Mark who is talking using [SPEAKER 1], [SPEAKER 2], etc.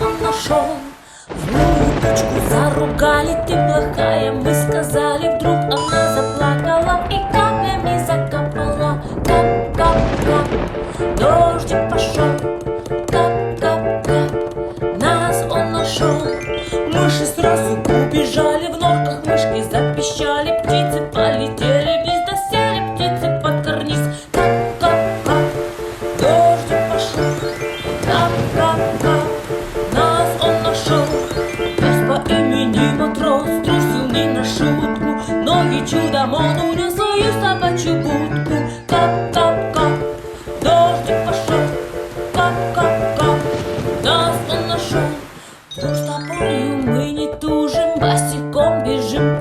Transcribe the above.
[SPEAKER 1] он нашел. Злую тучку заругали, ты плохая, мы сказали. Вдруг она заплакала и каплями закапала. Кап, кап, кап, дождик пошел. Кап, кап, кап, нас он нашел. Мыши сразу убежали, в норках мышки запищали. Птицы полетели вниз, досели птицы под карниз. Кап, кап, кап, дождик пошел. Кап, кап, кап, нас он нашел. Пес по имени Матрос трусил не на шутку, ноги чудом он унес свою собачью будку. Кап, кап, кап, дождик пошел. Кап, кап, кап, нас он нашел. Вдруг с тобою мы не тужим, босиком бежим